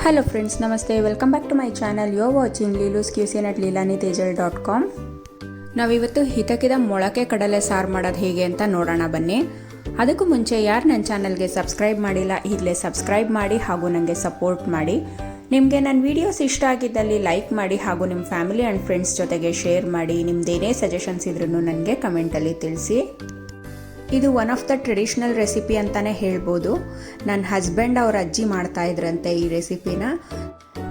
Hello friends, namaste. Welcome back to my channel. You are watching Lilu's Cuisine at lilanitejal.com. ನಾವಿವತ್ತು ಹಿತಕಿದ ಮೊಳಕೆ ಕಡಲೆ ಸಾರು ಮಾಡೋದು ಹೇಗೆ ಅಂತ ನೋಡೋಣ ಬನ್ನಿ. ಅದಕ್ಕೂ ಮುಂಚೆ ಯಾರು ನನ್ನ ಚಾನಲ್ಗೆ ಸಬ್ಸ್ಕ್ರೈಬ್ ಮಾಡಿಲ್ಲ ಈಗಲೇ ಸಬ್ಸ್ಕ್ರೈಬ್ ಮಾಡಿ ಹಾಗೂ ನನಗೆ ಸಪೋರ್ಟ್ ಮಾಡಿ. ನಿಮಗೆ ನನ್ನ ವಿಡಿಯೋಸ್ ಇಷ್ಟ ಆಗಿದ್ದಲ್ಲಿ ಲೈಕ್ ಮಾಡಿ ಹಾಗೂ ನಿಮ್ಮ ಫ್ಯಾಮಿಲಿ ಆ್ಯಂಡ್ ಫ್ರೆಂಡ್ಸ್ ಜೊತೆಗೆ ಶೇರ್ ಮಾಡಿ. ನಿಮ್ಮದೇನೇ ಸಜೆಷನ್ಸ್ ಇದ್ರೂ ನನಗೆ ಕಮೆಂಟಲ್ಲಿ ತಿಳಿಸಿ. ಇದು one of the traditional recipe ಅಂತಲೇ ಹೇಳ್ಬೋದು. ನನ್ನ ಹಸ್ಬೆಂಡ್ ಅವ್ರ ಅಜ್ಜಿ ಮಾಡ್ತಾ ಇದ್ರಂತೆ ಈ ರೆಸಿಪಿನ.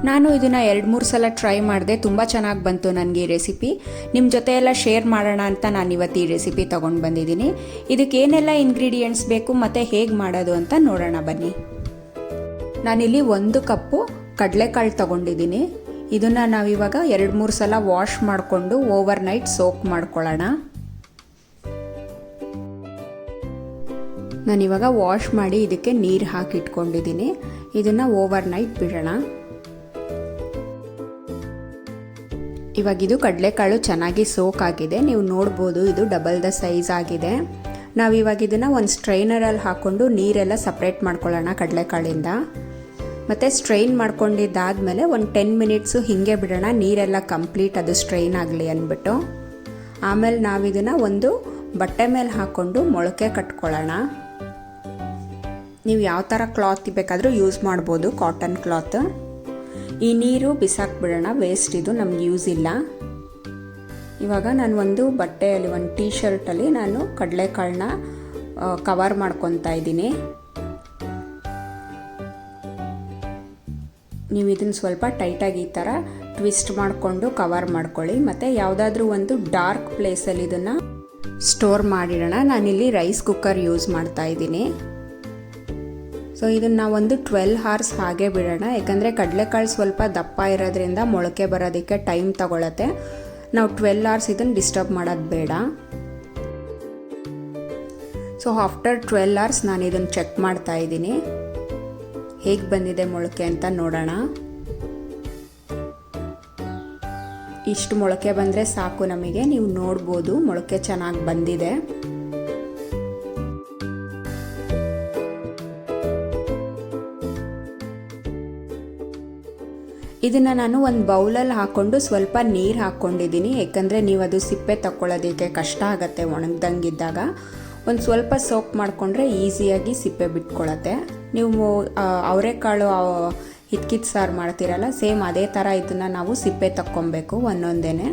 ನಾನು ಇದನ್ನು 2-3 ಸಲ ಟ್ರೈ ಮಾಡಿದೆ, ತುಂಬ ಚೆನ್ನಾಗಿ ಬಂತು ನನಗೆ ಈ ರೆಸಿಪಿ. ನಿಮ್ಮ ಜೊತೆ ಎಲ್ಲ ಶೇರ್ ಮಾಡೋಣ ಅಂತ ನಾನು ಇವತ್ತು ಈ ರೆಸಿಪಿ ತೊಗೊಂಡು ಬಂದಿದ್ದೀನಿ. ಇದಕ್ಕೆ ಏನೆಲ್ಲ ಇಂಗ್ರೀಡಿಯೆಂಟ್ಸ್ ಬೇಕು ಮತ್ತು ಹೇಗೆ ಮಾಡೋದು ಅಂತ ನೋಡೋಣ ಬನ್ನಿ. ನಾನಿಲ್ಲಿ 1 ಕಪ್ಪು ಕಡಲೆಕಾಳು ತೊಗೊಂಡಿದ್ದೀನಿ. ಇದನ್ನು ನಾವಿವಾಗ 2-3 ಸಲ ವಾಶ್ ಮಾಡಿಕೊಂಡು ಓವರ್ ನೈಟ್ ಸೋಕ್ ಮಾಡ್ಕೊಳ್ಳೋಣ. ನಾನಿವಾಗ ವಾಶ್ ಮಾಡಿ ಇದಕ್ಕೆ ನೀರು ಹಾಕಿ ಇಟ್ಕೊಂಡಿದ್ದೀನಿ. ಇದನ್ನು ಓವರ್ ನೈಟ್ ಬಿಡೋಣ. ಇವಾಗ ಇದು ಕಡಲೆಕಾಳು ಚೆನ್ನಾಗಿ ಸೋಕ್ ಆಗಿದೆ, ನೀವು ನೋಡ್ಬೋದು. ಇದು ಡಬಲ್ ದ ಸೈಜ್ ಆಗಿದೆ. ನಾವಿವಾಗ ಇದನ್ನು ಒಂದು ಸ್ಟ್ರೈನರಲ್ಲಿ ಹಾಕ್ಕೊಂಡು ನೀರೆಲ್ಲ ಸಪ್ರೇಟ್ ಮಾಡ್ಕೊಳ್ಳೋಣ ಕಡಲೆಕಾಳಿಂದ. ಮತ್ತು ಸ್ಟ್ರೈನ್ ಮಾಡ್ಕೊಂಡಿದ್ದಾದಮೇಲೆ ಒಂದು 10 ಮಿನಿಟ್ಸು ಹೀಗೆ ಬಿಡೋಣ, ನೀರೆಲ್ಲ ಕಂಪ್ಲೀಟ್ ಅದು ಸ್ಟ್ರೈನ್ ಆಗಲಿ ಅಂದ್ಬಿಟ್ಟು. ಆಮೇಲೆ ನಾವಿದನ್ನು ಒಂದು ಬಟ್ಟೆ ಮೇಲೆ ಹಾಕ್ಕೊಂಡು ಮೊಳಕೆ ಕಟ್ಕೊಳ್ಳೋಣ. ನೀವು ಯಾವ ಥರ ಕ್ಲಾತ್ ಬೇಕಾದರೂ ಯೂಸ್ ಮಾಡ್ಬೋದು, ಕಾಟನ್ ಕ್ಲಾತ್. ಈ ನೀರು ಬಿಸಾಕ್ಬಿಡೋಣ, ವೇಸ್ಟ್, ಇದು ನಮ್ಗೆ ಯೂಸ್ ಇಲ್ಲ. ಇವಾಗ ನಾನು ಒಂದು ಬಟ್ಟೆಯಲ್ಲಿ, ಒಂದು ಟೀ ಶರ್ಟಲ್ಲಿ ನಾನು ಕಡಲೆಕಾಳನ್ನ ಕವರ್ ಮಾಡ್ಕೊತಾ ಇದ್ದೀನಿ. ನೀವು ಇದನ್ನು ಸ್ವಲ್ಪ ಟೈಟಾಗಿ ಈ ಥರ ಟ್ವಿಸ್ಟ್ ಮಾಡಿಕೊಂಡು ಕವರ್ ಮಾಡ್ಕೊಳ್ಳಿ. ಮತ್ತು ಯಾವುದಾದ್ರೂ ಒಂದು ಡಾರ್ಕ್ ಪ್ಲೇಸಲ್ಲಿ ಇದನ್ನು ಸ್ಟೋರ್ ಮಾಡಿಡೋಣ. ನಾನಿಲ್ಲಿ ರೈಸ್ ಕುಕ್ಕರ್ ಯೂಸ್ ಮಾಡ್ತಾ ಇದ್ದೀನಿ. ಸೊ ಇದನ್ನು ಒಂದು 12 hours ಹಾಗೆ ಬಿಡೋಣ, ಯಾಕಂದರೆ ಕಡಲೆಕಾಳು ಸ್ವಲ್ಪ ದಪ್ಪ ಇರೋದ್ರಿಂದ ಮೊಳಕೆ ಬರೋದಕ್ಕೆ ಟೈಮ್ ತಗೊಳತ್ತೆ. ನಾವು 12 hours ಇದನ್ನು ಡಿಸ್ಟರ್ಬ್ ಮಾಡೋದು ಬೇಡ. ಸೊ ಆಫ್ಟರ್ 12 hours ನಾನು ಇದನ್ನು ಚೆಕ್ ಮಾಡ್ತಾ ಇದ್ದೀನಿ, ಹೇಗೆ ಬಂದಿದೆ ಮೊಳಕೆ ಅಂತ ನೋಡೋಣ. ಇಷ್ಟು ಮೊಳಕೆ ಬಂದರೆ ಸಾಕು ನಮಗೆ. ನೀವು ನೋಡ್ಬೋದು ಮೊಳಕೆ ಚೆನ್ನಾಗಿ ಬಂದಿದೆ. ಇದನ್ನು ನಾನು ಒಂದು ಬೌಲಲ್ಲಿ ಹಾಕ್ಕೊಂಡು ಸ್ವಲ್ಪ ನೀರು ಹಾಕ್ಕೊಂಡಿದ್ದೀನಿ, ಯಾಕಂದರೆ ನೀವು ಅದು ಸಿಪ್ಪೆ ತಕ್ಕೊಳ್ಳೋದಕ್ಕೆ ಕಷ್ಟ ಆಗುತ್ತೆ ಒಣಗ್ದಂಗಿದ್ದಾಗ. ಒಂದು ಸ್ವಲ್ಪ ಸೋಕ್ ಮಾಡಿಕೊಂಡ್ರೆ ಈಸಿಯಾಗಿ ಸಿಪ್ಪೆ ಬಿಟ್ಕೊಳ್ಳುತ್ತೆ. ನೀವು ಅವರೆಕಾಳು ಹಿತ್ಕಿದ ಸಾರು ಮಾಡ್ತೀರಲ್ಲ, ಸೇಮ್ ಅದೇ ಥರ ಇದನ್ನು ನಾವು ಸಿಪ್ಪೆ ತಕ್ಕೊಬೇಕು ಒಂದೊಂದೇ.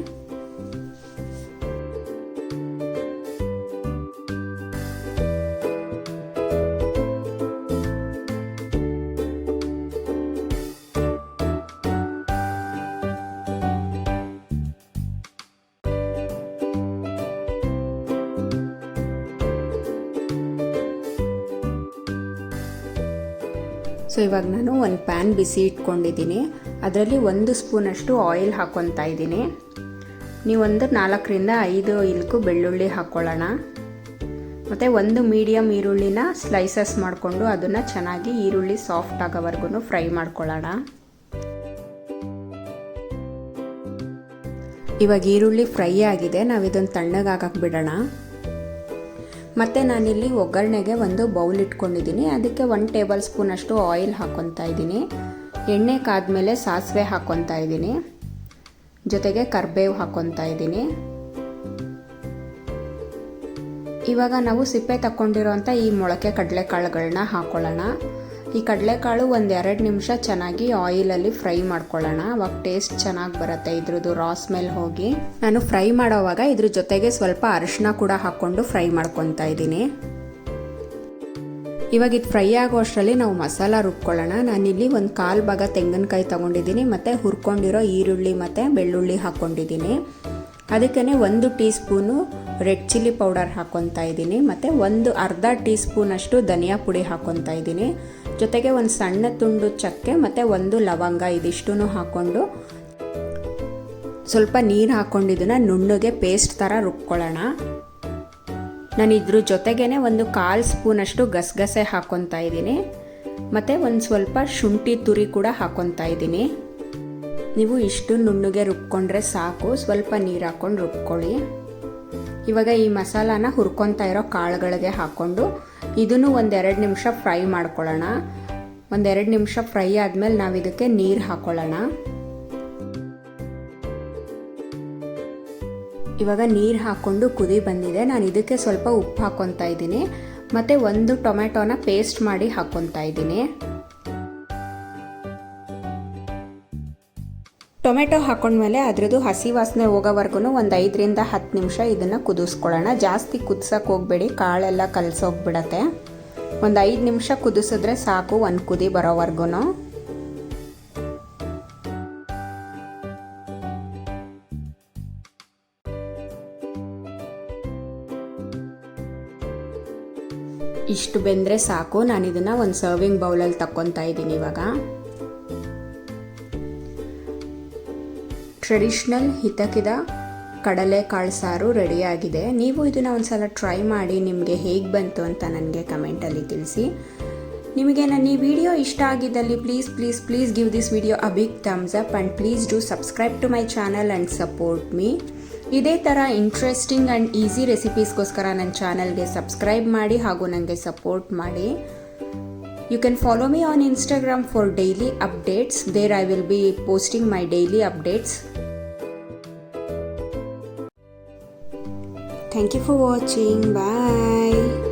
ಸೊ ಇವಾಗ ನಾನು ಒಂದು ಪ್ಯಾನ್ ಬಿಸಿ ಇಟ್ಕೊಂಡಿದ್ದೀನಿ. ಅದರಲ್ಲಿ 1 ಸ್ಪೂನಷ್ಟು ಆಯಿಲ್ ಹಾಕ್ಕೊತಾ ಇದ್ದೀನಿ. ನೀವೊಂದು 4ರಿಂದ 5 ಇಲ್ಕು ಬೆಳ್ಳುಳ್ಳಿ ಹಾಕ್ಕೊಳ್ಳೋಣ. ಮತ್ತು 1 ಮೀಡಿಯಮ್ ಈರುಳ್ಳಿನ ಸ್ಲೈಸಸ್ ಮಾಡಿಕೊಂಡು ಅದನ್ನು ಚೆನ್ನಾಗಿ ಈರುಳ್ಳಿ ಸಾಫ್ಟ್ ಆಗೋವರೆಗೂ ಫ್ರೈ ಮಾಡ್ಕೊಳ್ಳೋಣ. ಇವಾಗ ಈರುಳ್ಳಿ ಫ್ರೈ ಆಗಿದೆ, ನಾವು ಇದನ್ನು ತಣ್ಣಗಾಗಕ್ಕೆ ಬಿಡೋಣ. ಮತ್ತು ನಾನಿಲ್ಲಿ ಒಗ್ಗರಣೆಗೆ ಒಂದು ಬೌಲ್ ಇಟ್ಕೊಂಡಿದ್ದೀನಿ. ಅದಕ್ಕೆ 1 ಟೇಬಲ್ ಸ್ಪೂನಷ್ಟು ಆಯಿಲ್ ಹಾಕ್ಕೊತಾ ಇದ್ದೀನಿ. ಎಣ್ಣೆ ಕಾದ್ಮೇಲೆ ಸಾಸಿವೆ ಹಾಕ್ಕೊತಾ ಇದ್ದೀನಿ, ಜೊತೆಗೆ ಕರಿಬೇವು ಹಾಕ್ಕೊತಾ ಇದ್ದೀನಿ. ಇವಾಗ ನಾವು ಸಿಪ್ಪೆ ತಕ್ಕೊಂಡಿರೋಂಥ ಈ ಮೊಳಕೆ ಕಡಲೆಕಾಳುಗಳನ್ನ ಹಾಕ್ಕೊಳ್ಳೋಣ. ಈ ಕಡಲೆಕಾಳು 1-2 ನಿಮಿಷ ಚೆನ್ನಾಗಿ ಆಯಿಲಲ್ಲಿ ಫ್ರೈ ಮಾಡ್ಕೊಳ್ಳೋಣ. ಅವಾಗ ಟೇಸ್ಟ್ ಚೆನ್ನಾಗಿ ಬರುತ್ತೆ, ಇದ್ರದ್ದು ರಾ ಸ್ಮೆಲ್ ಹೋಗಿ. ನಾನು ಫ್ರೈ ಮಾಡೋವಾಗ ಇದ್ರ ಜೊತೆಗೆ ಸ್ವಲ್ಪ ಅರಿಶಿನ ಕೂಡ ಹಾಕ್ಕೊಂಡು ಫ್ರೈ ಮಾಡ್ಕೊತಾ ಇದ್ದೀನಿ. ಇವಾಗ ಇದು ಫ್ರೈ ಆಗೋ ಅಷ್ಟರಲ್ಲಿ ನಾವು ಮಸಾಲ ರುಬ್ಕೊಳ್ಳೋಣ. ನಾನಿಲ್ಲಿ 1/4 ಭಾಗ ತೆಂಗಿನಕಾಯಿ ತೊಗೊಂಡಿದ್ದೀನಿ ಮತ್ತು ಹುರ್ಕೊಂಡಿರೋ ಈರುಳ್ಳಿ ಮತ್ತು ಬೆಳ್ಳುಳ್ಳಿ ಹಾಕ್ಕೊಂಡಿದ್ದೀನಿ. ಅದಕ್ಕೇ 1 tea spoon red chilli powder ಹಾಕ್ಕೊತಾ ಇದ್ದೀನಿ. ಮತ್ತು ಅರ್ಧ ಟೀ ಸ್ಪೂನಷ್ಟು ಧನಿಯಾ ಪುಡಿ ಹಾಕ್ಕೊತಾ ಇದ್ದೀನಿ. ಜೊತೆಗೆ ಒಂದು ಸಣ್ಣ ತುಂಡು ಚಕ್ಕೆ ಮತ್ತು 1 ಲವಂಗ, ಇದಿಷ್ಟೂ ಹಾಕ್ಕೊಂಡು ಸ್ವಲ್ಪ ನೀರು ಹಾಕ್ಕೊಂಡಿದ್ದನ್ನು ನುಣ್ಣಗೆ ಪೇಸ್ಟ್ ಥರ ರುಬ್ಕೊಳ್ಳೋಣ. ನಾನು ಇದ್ರ ಜೊತೆಗೇ 1/4 ಸ್ಪೂನಷ್ಟು ಗಸಗಸೆ ಹಾಕ್ಕೊತಾ ಇದ್ದೀನಿ. ಮತ್ತು ಒಂದು ಸ್ವಲ್ಪ ಶುಂಠಿ ತುರಿ ಕೂಡ ಹಾಕ್ಕೊತಾ ಇದ್ದೀನಿ. ನೀವು ಇಷ್ಟು ನುಣ್ಣಗೆ ರುಬ್ಕೊಂಡ್ರೆ ಸಾಕು, ಸ್ವಲ್ಪ ನೀರು ಹಾಕ್ಕೊಂಡು ರುಬ್ಕೊಳ್ಳಿ. ಇವಾಗ ಈ ಮಸಾಲಾನ ಹುರ್ಕೊತಾ ಇರೋ ಕಾಳುಗಳಿಗೆ ಹಾಕ್ಕೊಂಡು ಇದನ್ನು 1-2 ನಿಮಿಷ ಫ್ರೈ ಮಾಡ್ಕೊಳ್ಳೋಣ. ಒಂದೆರಡು ನಿಮಿಷ ಫ್ರೈ ಆದಮೇಲೆ ನಾವು ಇದಕ್ಕೆ ನೀರು ಹಾಕೊಳ್ಳೋಣ. ಇವಾಗ ನೀರು ಹಾಕ್ಕೊಂಡು ಕುದಿ ಬಂದಿದೆ. ನಾನು ಇದಕ್ಕೆ ಸ್ವಲ್ಪ ಉಪ್ಪು ಹಾಕ್ಕೊತಾ ಇದ್ದೀನಿ ಮತ್ತು ಒಂದು ಟೊಮೆಟೊನ ಪೇಸ್ಟ್ ಮಾಡಿ ಹಾಕ್ಕೊತಾ ಇದ್ದೀನಿ. ಟೊಮೆಟೊ ಹಾಕೊಂಡ್ಮೇಲೆ ಅದ್ರದ್ದು ಹಸಿ ವಾಸನೆ ಹೋಗೋವರೆಗೂ ಒಂದು 5 ರಿಂದ 10 ನಿಮಿಷ ಇದನ್ನು ಕುದಿಸ್ಕೊಳ್ಳೋಣ. ಜಾಸ್ತಿ ಕುದಿಸೋಕೆ ಹೋಗಬೇಡಿ, ಕಾಳೆಲ್ಲ ಕಲಸೋಗ್ಬಿಡತ್ತೆ. ಒಂದು 5 ನಿಮಿಷ ಕುದಿಸಿದ್ರೆ ಸಾಕು, ಒಂದು ಕುದಿ ಬರೋವರೆಗೂ. ಇಷ್ಟು ಬೆಂದರೆ ಸಾಕು. ನಾನು ಇದನ್ನು ಒಂದು ಸರ್ವಿಂಗ್ ಬೌಲಲ್ಲಿ ತಕ್ಕೊತಾ ಇದ್ದೀನಿ. ಇವಾಗ ಟ್ರೆಡಿಷ್ನಲ್ ಹಿತಕಿದ ಕಡಲೆಕಾಳು ಸಾರು ರೆಡಿಯಾಗಿದೆ. ನೀವು ಇದನ್ನು ಒಂದು ಸಲ ಟ್ರೈ ಮಾಡಿ, ನಿಮಗೆ ಹೇಗೆ ಬಂತು ಅಂತ ನನಗೆ ಕಮೆಂಟಲ್ಲಿ ತಿಳಿಸಿ. ನಿಮಗೆ ನನ್ನ ಈ ವಿಡಿಯೋ ಇಷ್ಟ ಆಗಿದ್ದಲ್ಲಿ please give this video a big thumbs up and please do subscribe to my channel and support me. ಇದೇ ಥರ ಇಂಟ್ರೆಸ್ಟಿಂಗ್ ಆ್ಯಂಡ್ ಈಸಿ ರೆಸಿಪೀಸ್ಗೋಸ್ಕರ ನನ್ನ ಚಾನಲ್ಗೆ ಸಬ್ಸ್ಕ್ರೈಬ್ ಮಾಡಿ ಹಾಗೂ ನನಗೆ ಸಪೋರ್ಟ್ ಮಾಡಿ. You can follow me on Instagram for daily updates. There I will be posting my daily updates. Thank you for watching. Bye.